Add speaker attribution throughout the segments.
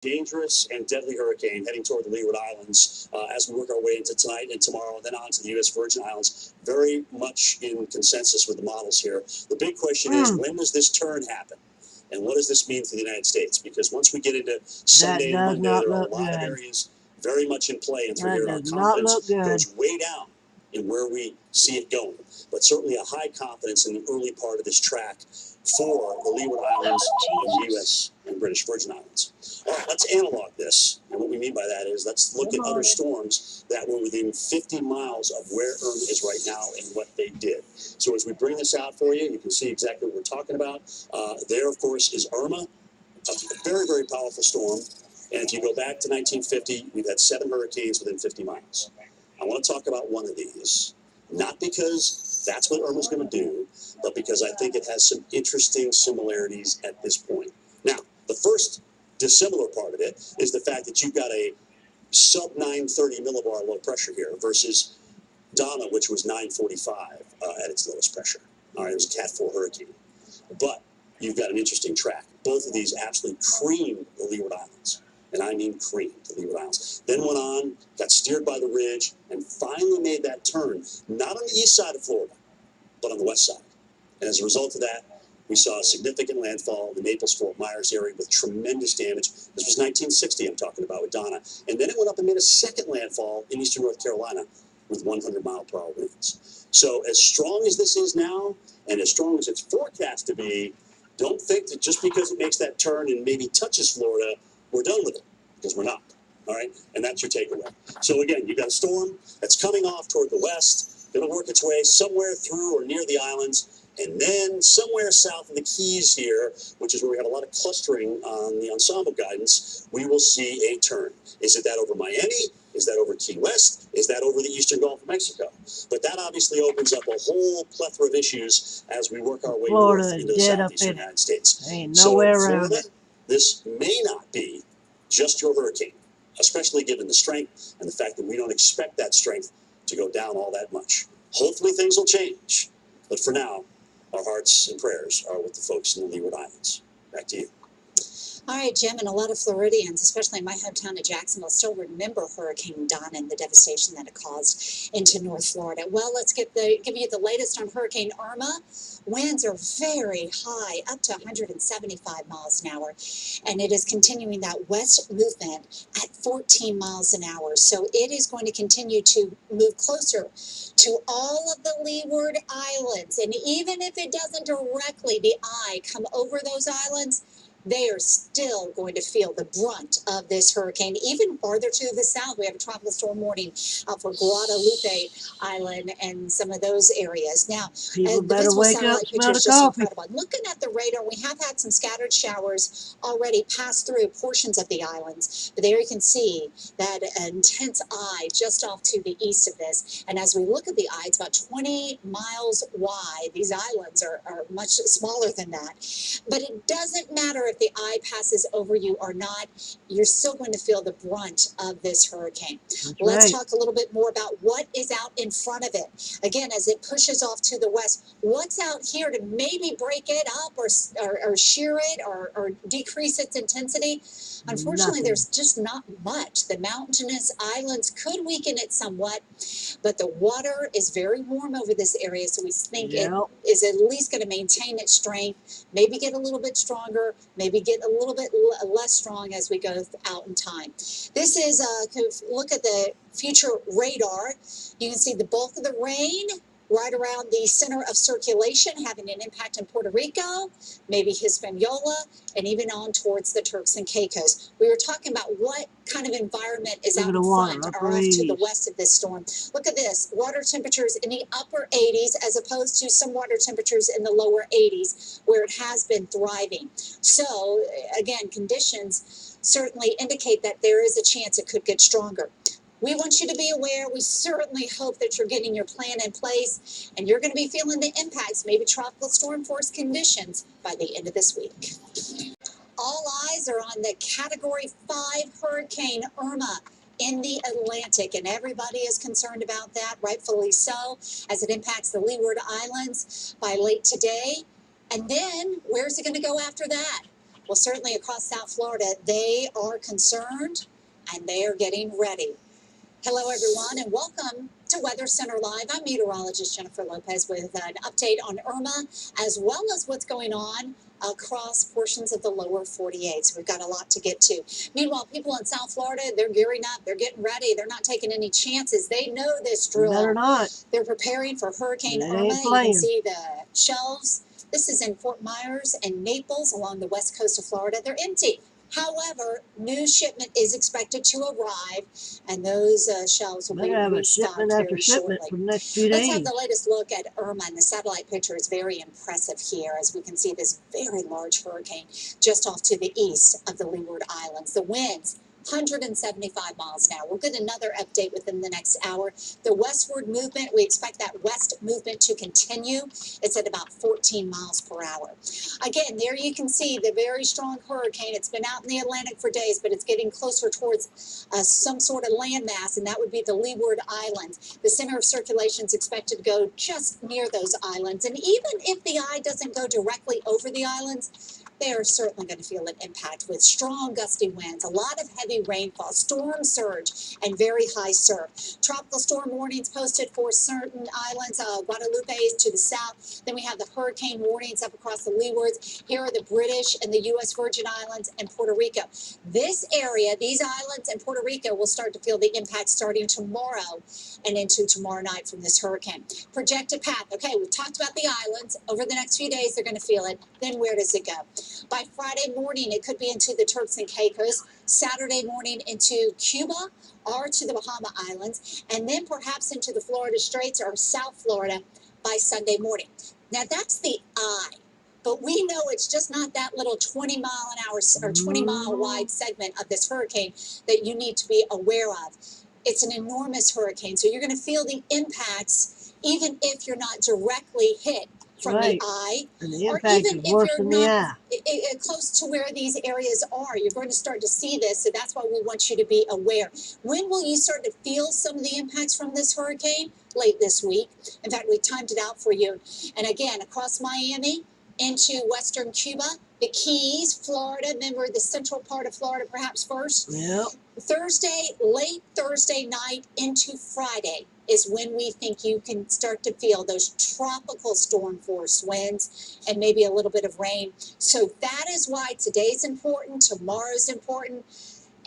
Speaker 1: dangerous and deadly hurricane heading toward the Leeward Islands as we work our way into tonight and tomorrow, and then on to the U.S. Virgin Islands. Very much in consensus with the models here. The big question is, when does this turn happen? And what does this mean for the United States? Because once we get into Sunday and Monday, there are a lot of areas very much in play. And through here, our confidence goes way down in where we see it going. But certainly a high confidence in the early part of this track for the Leeward Islands and the U.S. and British Virgin Islands. All right, let's analog this. And what we mean by that is let's look at other storms that were within 50 miles of where Irma is right now and what they did. So as we bring this out for you, you can see exactly what we're talking about. There, of course, is Irma, a very, very powerful storm. And if you go back to 1950, we've had 7 hurricanes within 50 miles. I want to talk about one of these, not because that's what Irma's going to do, but because I think it has some interesting similarities at this point. Now, the first dissimilar part of it is the fact that you've got a sub 930 millibar low pressure here versus Donna, which was 945 at its lowest pressure. All right, it was a Cat 4 hurricane. But you've got an interesting track. Both of these absolutely creamed the Leeward Islands. And I mean creamed the Leeward Islands. Then went on, got steered by the ridge, and finally made that turn, not on the east side of Florida, but on the west side. And as a result of that, we saw a significant landfall in the Naples-Fort Myers area with tremendous damage. This was 1960 I'm talking about with Donna. And then it went up and made a second landfall in eastern North Carolina with 100-mile-per-hour winds. So as strong as this is now, and as strong as it's forecast to be, don't think that just because it makes that turn and maybe touches Florida, we're done with it, because we're not. All right? And that's your takeaway. So again, you've got a storm that's coming off toward the west, going to work its way somewhere through or near the islands, and then somewhere south of the Keys here, which is where we have a lot of clustering on the ensemble guidance, we will see a turn. Is it that over Miami? Is that over Key West? Is that over the eastern Gulf of Mexico? But that obviously opens up a whole plethora of issues as we work our way north into the southeastern United States. So in Florida, this may not be just your hurricane, especially given the strength and the fact that we don't expect that strength to go down all that much. Hopefully things will change. But for now, our hearts and prayers are with the folks in the Leeward Islands. Back to you.
Speaker 2: All right, Jim, and a lot of Floridians, especially in my hometown of Jacksonville, still remember Hurricane Donna and the devastation that it caused into North Florida. Well, let's give you the latest on Hurricane Irma. Winds are very high, up to 175 miles an hour, and it is continuing that west movement at 14 miles an hour. So it is going to continue to move closer to all of the Leeward Islands, and even if it doesn't directly, the eye, come over those islands, they are still going to feel the brunt of this hurricane. Even farther to the south, we have a tropical storm warning for Guadalupe Island and some of those areas. Now,
Speaker 3: people better wake up, smell the coffee.
Speaker 2: Looking at the radar, we have had some scattered showers already pass through portions of the islands. But there you can see that intense eye just off to the east of this. And as we look at the eye, it's about 20 miles wide. These islands are much smaller than that. But it doesn't matter if the eye passes over you or not, you're still going to feel the brunt of this hurricane. Let's talk a little bit more about what is out in front of it. Again, as it pushes off to the west, what's out here to maybe break it up or shear it or decrease its intensity? Unfortunately, there's just not much. The mountainous islands could weaken it somewhat, but the water is very warm over this area, so we think it is at least going to maintain its strength, maybe get a little bit stronger, maybe get a little bit less strong as we go out in time. This is look at the future radar. You can see the bulk of the rain right around the center of circulation, having an impact in Puerto Rico, maybe Hispaniola, and even on towards the Turks and Caicos. We were talking about what kind of environment is out in front or off to the west of this storm. Look at this, water temperatures in the upper 80s as opposed to some water temperatures in the lower 80s where it has been thriving. So again, conditions certainly indicate that there is a chance it could get stronger. We want you to be aware. We certainly hope that you're getting your plan in place and you're going to be feeling the impacts, maybe tropical storm force conditions by the end of this week. All eyes are on the Category 5 Hurricane Irma in the Atlantic, and everybody is concerned about that, rightfully so, as it impacts the Leeward Islands by late today. And then where's it going to go after that? Well, certainly across South Florida, they are concerned and they are getting ready. Hello, everyone, and welcome to Weather Center Live. I'm meteorologist Jennifer Lopez with an update on Irma, as well as what's going on across portions of the lower 48. So we've got a lot to get to. Meanwhile, people in South Florida, they're gearing up. They're getting ready. They're not taking any chances. They know this drill.
Speaker 3: Better not.
Speaker 2: They're preparing for Hurricane
Speaker 3: They
Speaker 2: Irma.
Speaker 3: ain't
Speaker 2: You
Speaker 3: playing.
Speaker 2: can see the shelves. This is in Fort Myers and Naples along the west coast of Florida. They're empty. However, new shipment is expected to arrive, and those shelves will be
Speaker 3: Better have a
Speaker 2: restocked
Speaker 3: shipment after
Speaker 2: very
Speaker 3: shipment
Speaker 2: shortly.
Speaker 3: for the next few
Speaker 2: Let's
Speaker 3: days.
Speaker 2: have the latest look at Irma, and the satellite picture is very impressive here as we can see this very large hurricane just off to the east of the Leeward Islands. The winds, 175 miles an hour. We'll get another update within the next hour. The westward movement, we expect that west movement to continue. It's at about 14 miles per hour. Again, there you can see the very strong hurricane. It's been out in the Atlantic for days, but it's getting closer towards some sort of landmass, and that would be the Leeward Islands. The center of circulation is expected to go just near those islands. And even if the eye doesn't go directly over the islands, they are certainly going to feel an impact with strong gusty winds, a lot of heavy rainfall, storm surge, and very high surf. Tropical storm warnings posted for certain islands, Guadalupe to the south. Then we have the hurricane warnings up across the leewards. Here are the British and the U.S. Virgin Islands and Puerto Rico. This area, these islands and Puerto Rico will start to feel the impact starting tomorrow and into tomorrow night from this hurricane. Projected path. Okay, we've talked about the islands. Over the next few days, they're going to feel it. Then where does it go? By Friday morning, it could be into the Turks and Caicos. Saturday morning into Cuba or to the Bahama Islands, and then perhaps into the Florida Straits or South Florida by Sunday morning. Now, that's the eye. But we know it's just not that little 20-mile-an-hour or 20-mile wide segment of this hurricane that you need to be aware of. It's an enormous hurricane, so you're going to feel the impacts even if you're not directly hit from the eye,
Speaker 3: and the
Speaker 2: or
Speaker 3: impact
Speaker 2: even
Speaker 3: is
Speaker 2: if
Speaker 3: worse
Speaker 2: you're
Speaker 3: than the eye.
Speaker 2: not close to where these areas are. You're going to start to see this, so that's why we want you to be aware. When will you start to feel some of the impacts from this hurricane? Late this week. In fact, we timed it out for you. And again, across Miami into western Cuba, the Keys, Florida, remember the central part of Florida perhaps first?
Speaker 3: Yep.
Speaker 2: Thursday, late Thursday night into Friday is when we think you can start to feel those tropical storm force winds and maybe a little bit of rain. So that is why today's important, tomorrow's important.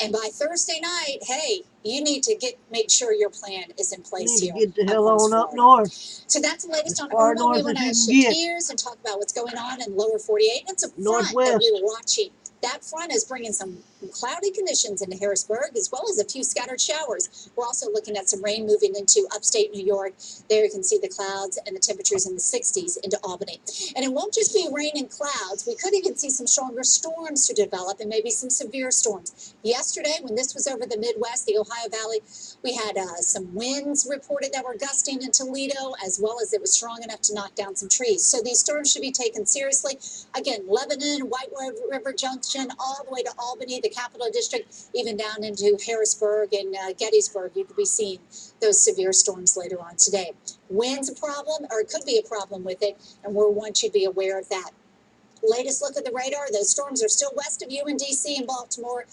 Speaker 2: And by Thursday night, hey, you need to make sure your plan is in place here.
Speaker 3: You need to get the hell
Speaker 2: across
Speaker 3: on up
Speaker 2: Florida.
Speaker 3: north.
Speaker 2: So that's the latest on
Speaker 3: far
Speaker 2: Irma.
Speaker 3: north
Speaker 2: We want
Speaker 3: as
Speaker 2: to
Speaker 3: you
Speaker 2: shift
Speaker 3: can get.
Speaker 2: gears and talk about what's going on in lower 48. It's a front that
Speaker 3: Northwest.
Speaker 2: we were watching. That front is bringing some cloudy conditions into Harrisburg, as well as a few scattered showers. We're also looking at some rain moving into upstate New York. There you can see the clouds and the temperatures in the 60s into Albany. And it won't just be rain and clouds. We could even see some stronger storms to develop and maybe some severe storms. Yesterday, when this was over the Midwest, the Ohio Valley, we had some winds reported that were gusting in Toledo, as well as it was strong enough to knock down some trees. So these storms should be taken seriously. Again, Lebanon, White River Junction, all the way to Albany, the capital district, even down into Harrisburg and Gettysburg. You could be seeing those severe storms later on today. Wind's a problem, or it could be a problem with it, and we want you to be aware of that. Latest look at the radar, those storms are still west of you in D.C. and Baltimore,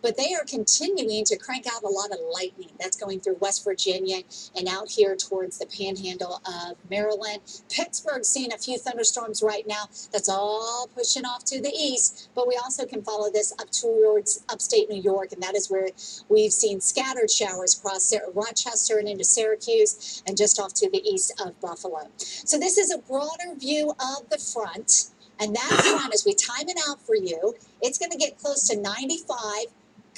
Speaker 2: but they are continuing to crank out a lot of lightning. That's going through West Virginia and out here towards the panhandle of Maryland. Pittsburgh's seeing a few thunderstorms right now. That's all pushing off to the east, but we also can follow this up towards upstate New York, and that is where we've seen scattered showers across Rochester and into Syracuse and just off to the east of Buffalo. So this is a broader view of the front. And that front, as we time it out for you, it's going to get close to 95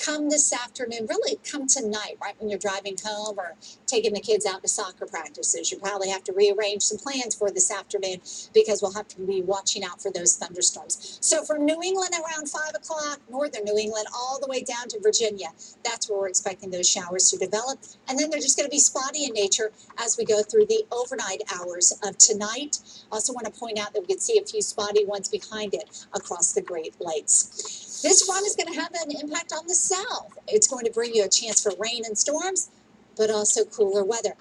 Speaker 2: come this afternoon, really come tonight, right when you're driving home or taking the kids out to soccer practices. You probably have to rearrange some plans for this afternoon because we'll have to be watching out for those thunderstorms. So from New England around 5 o'clock, northern New England, all the way down to Virginia, that's where we're expecting those showers to develop. And then they're just going to be spotty in nature as we go through the overnight hours of tonight. Also want to point out that we can see a few spotty ones behind it across the Great Lakes. This front is going to have an impact on the south. It's going to bring you a chance for rain and storms, but also cooler weather.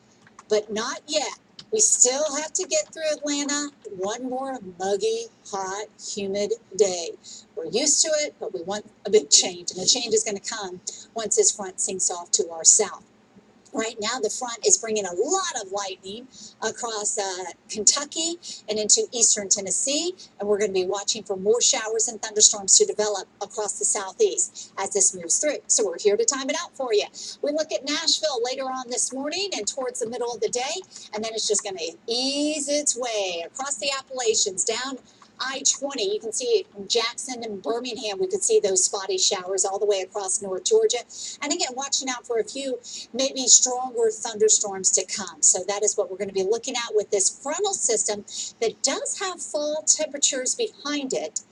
Speaker 2: But not yet. We still have to get through Atlanta. One more muggy, hot, humid day. We're used to it, but we want a big change, and the change is going to come once this front sinks off to our south. Right now, the front is bringing a lot of lightning across Kentucky and into eastern Tennessee, and we're going to be watching for more showers and thunderstorms to develop across the southeast as this moves through. So we're here to time it out for you. We look at Nashville later on this morning and towards the middle of the day, and then it's just going to ease its way across the Appalachians down I-20. You can see it from Jackson and Birmingham. We could see those spotty showers all the way across North Georgia. And again, watching out for a few maybe stronger thunderstorms to come. So that is what we're going to be looking at with this frontal system that does have fall temperatures behind it.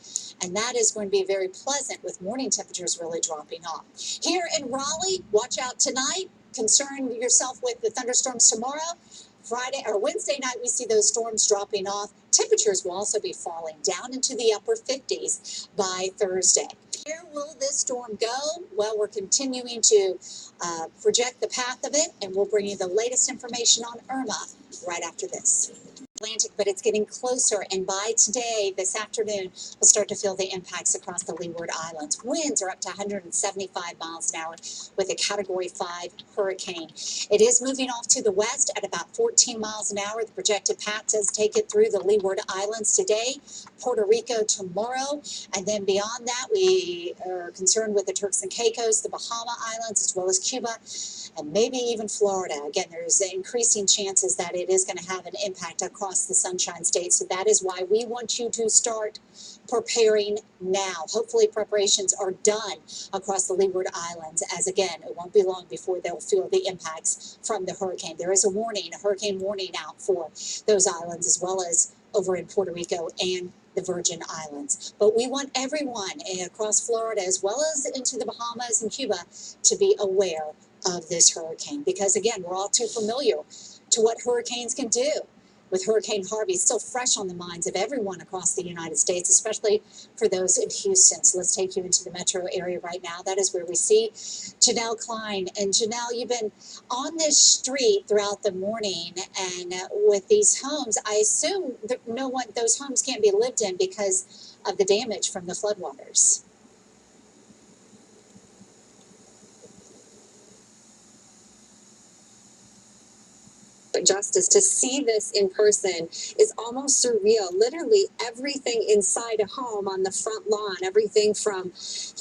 Speaker 2: And that is going to be very pleasant with morning temperatures really dropping off. Here in Raleigh, watch out tonight. Concern yourself with the thunderstorms tomorrow. Friday or Wednesday night, we see those storms dropping off. Temperatures will also be falling down into the upper 50s by Thursday. Where will this storm go? Well, we're continuing to project the path of it, and we'll bring you the latest information on Irma right after this. Atlantic, but it's getting closer, and by today, this afternoon, we'll start to feel the impacts across the Leeward Islands. Winds are up to 175 miles an hour with a Category 5 hurricane. It is moving off to the west at about 14 miles an hour. The projected path does take it through the Leeward Islands today, Puerto Rico tomorrow, and then beyond that, we are concerned with the Turks and Caicos, the Bahama Islands, as well as Cuba, and maybe even Florida. Again, there's increasing chances that it is going to have an impact across the Sunshine State. So that is why we want you to start preparing now. Hopefully preparations are done across the Leeward Islands, as again, it won't be long before they'll feel the impacts from the hurricane. There is a warning, a hurricane warning out for those islands, as well as over in Puerto Rico and the Virgin Islands. But we want everyone across Florida, as well as into the Bahamas and Cuba, to be aware of this hurricane, because again, we're all too familiar to what hurricanes can do. With Hurricane Harvey still fresh on the minds of everyone across the United States, especially for those in Houston. So let's take you into the metro area right now. That is where we see Janelle Klein. And Janelle, you've been on this street throughout the morning, and with these homes, I assume that those homes can't be lived in because of the damage from the floodwaters.
Speaker 4: Justice, to see this in person is almost surreal. Literally everything inside a home on the front lawn, everything from,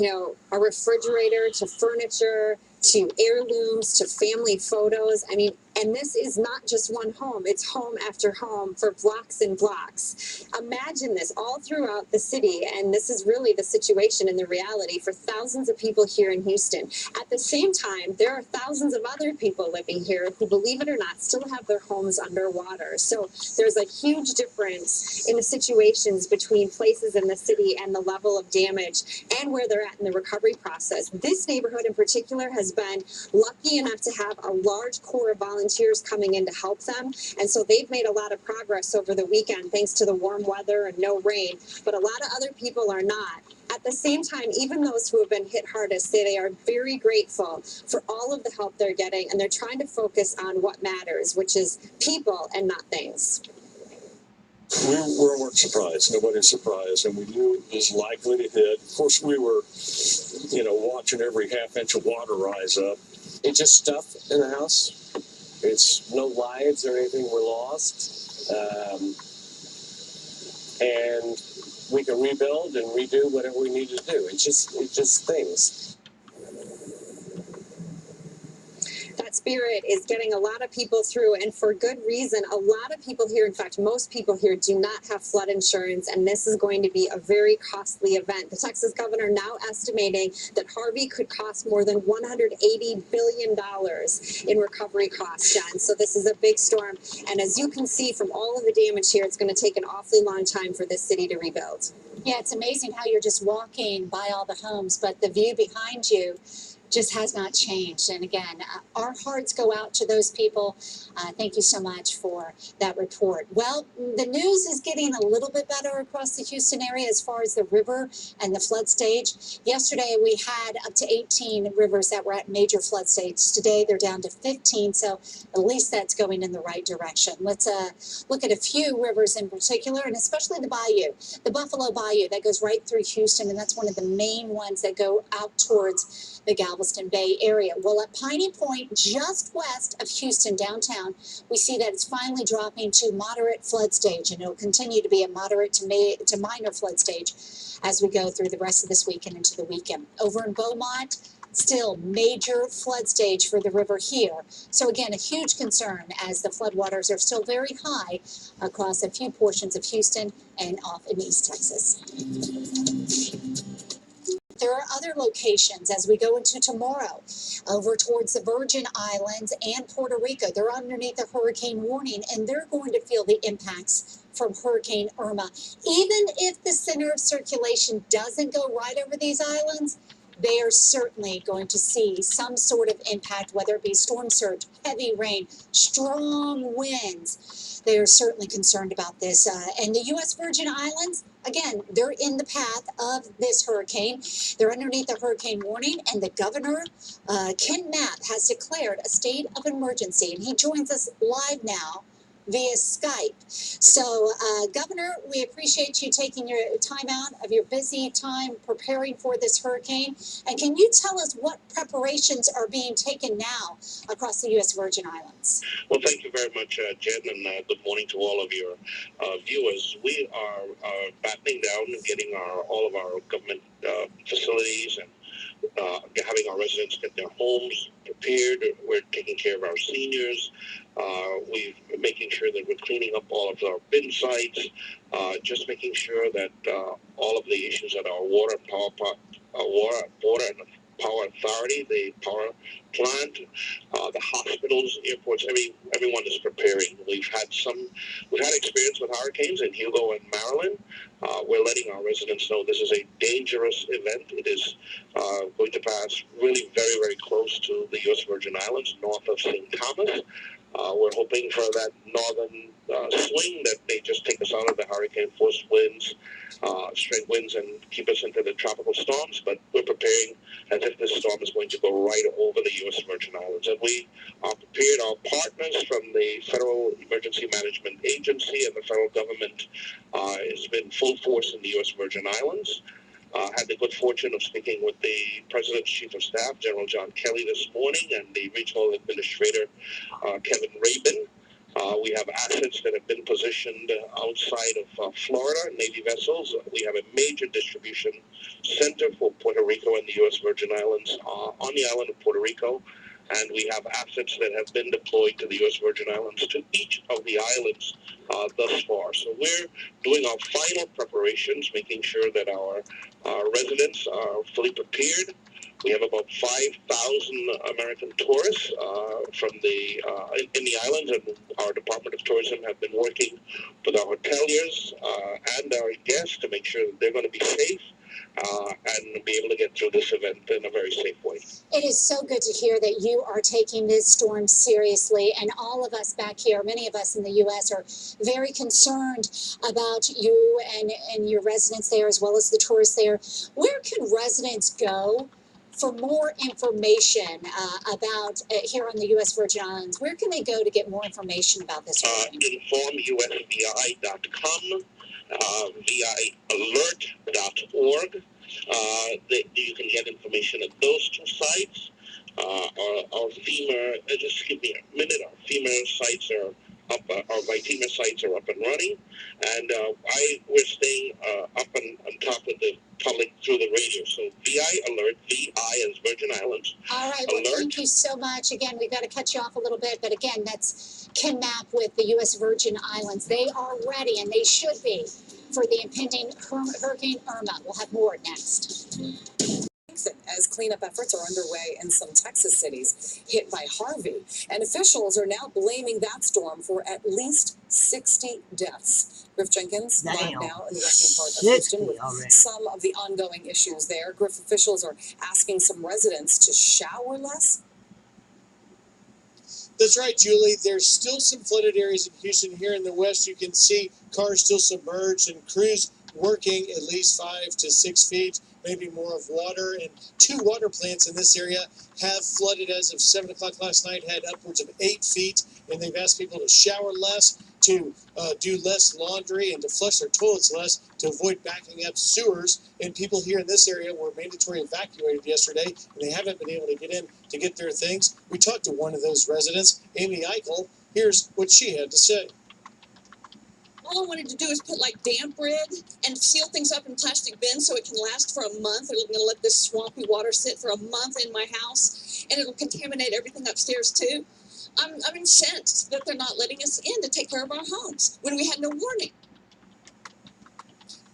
Speaker 4: a refrigerator to furniture to heirlooms to family photos. I mean, and this is not just one home, it's home after home for blocks and blocks. Imagine this all throughout the city, and this is really the situation and the reality for thousands of people here in Houston. At the same time, there are thousands of other people living here who, believe it or not, still have their homes underwater. So there's a huge difference in the situations between places in the city and the level of damage and where they're at in the recovery process. This neighborhood in particular has been lucky enough to have a large core of volunteers coming in to help them. And so they've made a lot of progress over the weekend thanks to the warm weather and no rain. But a lot of other people are not. At the same time, even those who have been hit hardest say they are very grateful for all of the help they're getting, and they're trying to focus on what matters, which is people and not things.
Speaker 1: We weren't surprised. Nobody's surprised, and we knew it was likely to hit. Of course, we were, watching every half inch of water rise up.
Speaker 5: It's just stuff in the house. It's no lives or anything were lost, and we can rebuild and redo whatever we need to do. It's just things.
Speaker 4: That spirit is getting a lot of people through, and for good reason. A lot of people here, in fact, most people here do not have flood insurance, and this is going to be a very costly event. The Texas governor now estimating that Harvey could cost more than $180 billion in recovery costs, Jen. So this is a big storm, and as you can see from all of the damage here, it's going to take an awfully long time for this city to rebuild.
Speaker 2: Yeah, it's amazing how you're just walking by all the homes, but the view behind you just has not changed. And again, our hearts go out to those people. Thank you so much for that report. Well, the news is getting a little bit better across the Houston area as far as the river and the flood stage. Yesterday, we had up to 18 rivers that were at major flood stage. Today, they're down to 15, so at least that's going in the right direction. Let's look at a few rivers in particular, and especially the bayou. The Buffalo Bayou, that goes right through Houston, and that's one of the main ones that go out towards the Galveston Bay area. Well, at Piney Point, just west of Houston downtown, we see that it's finally dropping to moderate flood stage, and it'll continue to be a moderate to minor flood stage as we go through the rest of this week and into the weekend. Over in Beaumont, still major flood stage for the river here. So again, a huge concern as the floodwaters are still very high across a few portions of Houston and off in East Texas. There are other locations as we go into tomorrow over towards the Virgin Islands and Puerto Rico. They're underneath a hurricane warning, and they're going to feel the impacts from Hurricane Irma. Even if the center of circulation doesn't go right over these islands, they are certainly going to see some sort of impact, whether it be storm surge, heavy rain, strong winds. They are certainly concerned about this. And the U.S. Virgin Islands, again, they're in the path of this hurricane. They're underneath the hurricane warning, and the governor, Ken Knapp, has declared a state of emergency, and he joins us live now via Skype. So, Governor, we appreciate you taking your time out of your busy time preparing for this hurricane. And can you tell us what preparations are being taken now across the U.S. Virgin Islands?
Speaker 6: Well, thank you very much, Jen, and good morning to all of your viewers. We are battening down and getting all of our government facilities and having our residents get their homes prepared. We're taking care of our seniors. We're making sure that we're cleaning up all of our bin sites, just making sure that all of the issues at our water and power authority, the power plant, the hospitals, airports, everyone is preparing. We've had experience with hurricanes in Hugo and Maryland. We're letting our residents know this is a dangerous event. It is going to pass really very, very close to the U.S. Virgin Islands, north of St. Thomas. We're hoping for that northern swing that they just take us out of the hurricane force winds, straight winds, and keep us into the tropical storms. But we're preparing as if this storm is going to go right over the U.S. Virgin Islands. And we are prepared. Our partners from the Federal Emergency Management Agency and the federal government has been full force in the U.S. Virgin Islands. Had the good fortune of speaking with the President's Chief of Staff, General John Kelly, this morning, and the Regional Administrator, Kevin Rabin. We have assets that have been positioned outside of Florida, Navy vessels. We have a major distribution center for Puerto Rico and the U.S. Virgin Islands on the island of Puerto Rico. And we have assets that have been deployed to the U.S. Virgin Islands, to each of the islands thus far. So we're doing our final preparations, making sure that our residents are fully prepared. We have about 5,000 American tourists from in the islands, and our Department of Tourism have been working with our hoteliers and our guests to make sure that they're going to be safe and be able to get through this event in a very safe way.
Speaker 2: It is so good to hear that you are taking this storm seriously, and all of us back here, many of us in the U.S., are very concerned about you and your residents there, as well as the tourists there. Where can residents go for more information about here on the U.S. Virgin Islands? Where can they go to get more information about this?
Speaker 6: InformUSVI.com, VIalert.org. You can get information at those two sites. Our FEMA, just give me a minute, our FEMA sites are up, our FEMA sites are up and running, and we're staying up and on top of the public through the radio. So VI Alert, VI as Virgin Islands.
Speaker 2: All right, well, thank you so much. Again, we've got to cut you off a little bit, but again, that's Ken Knapp with the U.S. Virgin Islands. They are ready, and they should be, for the impending Hurricane Irma. We'll have more next.
Speaker 4: as cleanup efforts are underway in some Texas cities hit by Harvey. And officials are now blaming that storm for at least 60 deaths. Griff Jenkins, live now in the western part of Houston with some of the ongoing issues there. Griff, officials are asking some residents to shower less.
Speaker 7: That's right, Julie. There's still some flooded areas in Houston. Here in the west, you can see cars still submerged and crews working at least 5 to 6 feet, maybe more of water. And 2 water plants in this area have flooded as of 7 o'clock last night, had upwards of 8 feet. And they've asked people to shower less, to do less laundry, and to flush their toilets less to avoid backing up sewers. And people here in this area were mandatory evacuated yesterday, and they haven't been able to get in to get their things. We talked to one of those residents, Amy Eichel. Here's what she had to say.
Speaker 8: All I wanted to do is put like damp rid and seal things up in plastic bins so it can last for a month. I'm going to let this swampy water sit for a month in my house, and it'll contaminate everything upstairs too. I'm incensed that they're not letting us in to take care of our homes when we had no warning.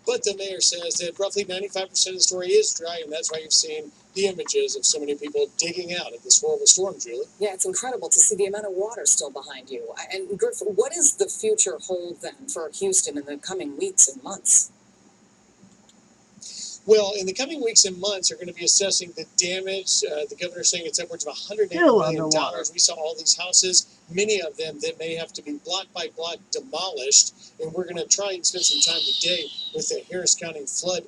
Speaker 7: But the mayor says that roughly 95% of the story is dry, and that's why you've seen the images of so many people digging out of this horrible storm, Julie.
Speaker 4: Yeah, it's incredible to see the amount of water still behind you. And Griff, what does the future hold then for Houston in the coming weeks and months?
Speaker 7: Well, in the coming weeks and months, they're going to be assessing the damage. The governor's saying it's upwards of $180 million. We saw all these houses, many of them that may have to be block by block demolished. And we're going to try and spend some time today with the Harris County flood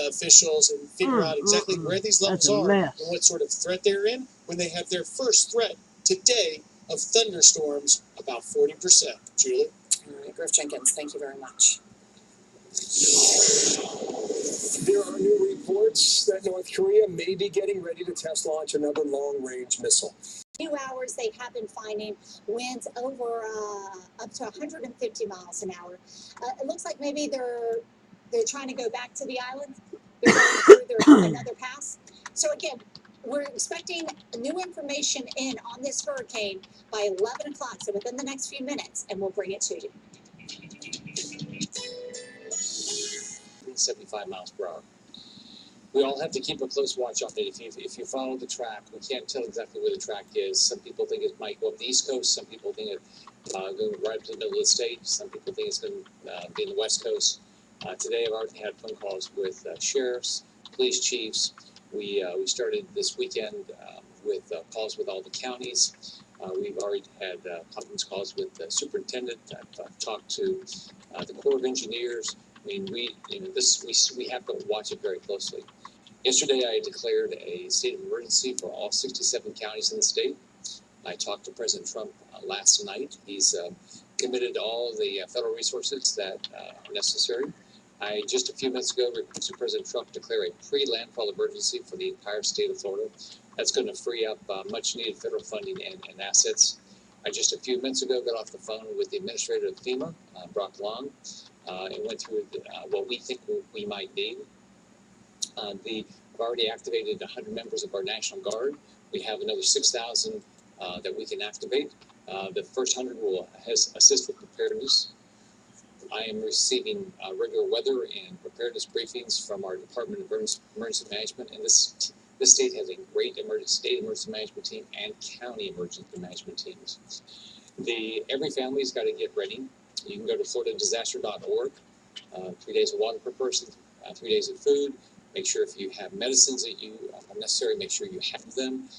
Speaker 7: officials and figure out exactly where these levels are and what sort of threat they're in when they have their first threat today of thunderstorms, about 40%. Julie?
Speaker 4: All right, Griff Jenkins, thank you very much.
Speaker 5: There are new reports that North Korea may be getting ready to test launch another long-range missile.
Speaker 2: Few hours they have been finding winds over up to 150 miles an hour. It looks like maybe they're trying to go back to the island. They're going through another pass. So again, we're expecting new information in on this hurricane by 11 o'clock, so within the next few minutes, and we'll bring it to you.
Speaker 9: 75 miles per hour. We all have to keep a close watch on it. If you follow the track, we can't tell exactly where the track is. Some people think it might go up the East Coast. Some people think it going right up to the middle of the state. Some people think it's going to be in the West Coast. Today, I've already had phone calls with sheriffs, police chiefs. We started this weekend with calls with all the counties. We've already had conference calls with the superintendent. I've talked to the Corps of Engineers. I mean, we have to watch it very closely. Yesterday, I declared a state of emergency for all 67 counties in the state. I talked to President Trump last night. He's committed all the federal resources that are necessary. I just a few minutes ago requested President Trump declare a pre-landfall emergency for the entire state of Florida. That's going to free up much-needed federal funding and assets. I just a few minutes ago got off the phone with the administrator of FEMA, Brock Long, and went through what we think we might need. We've already activated 100 members of our National Guard. We have another 6,000 that we can activate. The first 100 will assist with preparedness. I am receiving regular weather and preparedness briefings from our Department of Emergency Management, and this state has a great state emergency management team and county emergency management teams. Every family's got to get ready. You can go to floridadisaster.org. 3 days of water per person, 3 days of food. Make sure if you have medicines that you are necessary, make sure you have them.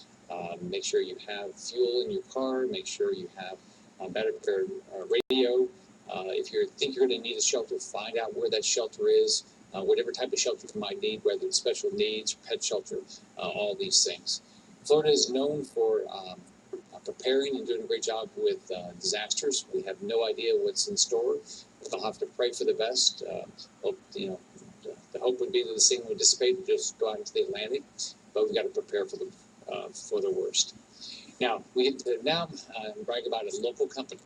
Speaker 9: Make sure you have fuel in your car. Make sure you have a better prepared radio. If you think you're going to need a shelter, find out where that shelter is. Whatever type of shelter you might need, whether it's special needs, pet shelter, all these things. Florida is known for preparing and doing a great job with disasters. We have no idea what's in store. We'll have to pray for the best. The hope would be that this thing would dissipate and just go out into the Atlantic, but we've got to prepare for the worst. Now, we brag about a local company.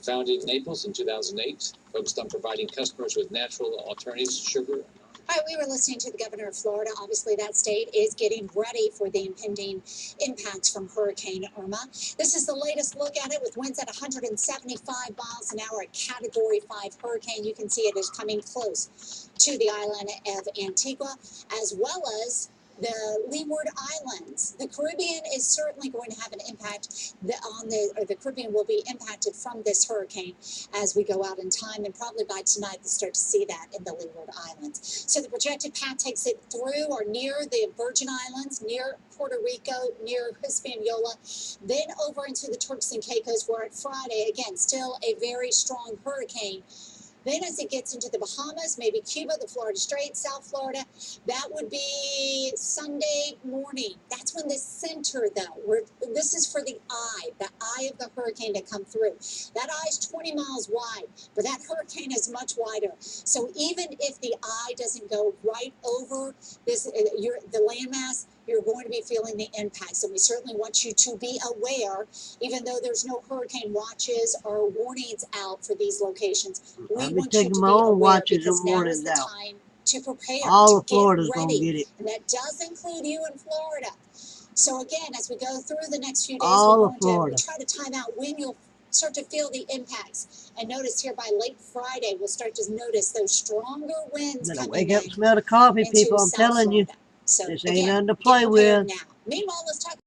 Speaker 9: Founded in Naples in 2008, focused on providing customers with natural alternatives to sugar.
Speaker 2: All right, we were listening to the governor of Florida. Obviously, that state is getting ready for the impending impacts from Hurricane Irma. This is the latest look at it with winds at 175 miles an hour, a Category 5 hurricane. You can see it is coming close to the island of Antigua, as well as the Leeward Islands. The Caribbean is certainly going to have an impact. The Caribbean will be impacted from this hurricane as we go out in time, and probably by tonight we'll start to see that in the Leeward Islands. So the projected path takes it through or near the Virgin Islands, near Puerto Rico, near Hispaniola, then over into the Turks and Caicos, where at Friday, again, still a very strong hurricane. Then as it gets into the Bahamas, maybe Cuba, the Florida Straits, South Florida, that would be Sunday morning. That's when the center, though, this is for the eye of the hurricane to come through. That eye is 20 miles wide, but that hurricane is much wider. So even if the eye doesn't go right over the landmass, you're going to be feeling the impacts. And we certainly want you to be aware, even though there's no hurricane watches or warnings out for these locations. We want you to be aware because now is the time to prepare.
Speaker 3: All of Florida's going to get it.
Speaker 2: And that does include you in Florida. So again, as we go through the next few days, we'll try to time out when you'll start to feel the impacts. And notice here by late Friday, we'll start to notice those stronger winds coming in.
Speaker 3: Wake up and smell the coffee, people. I'm telling you.
Speaker 2: So
Speaker 3: this ain't nothing to play with.
Speaker 2: Meanwhile, let's talk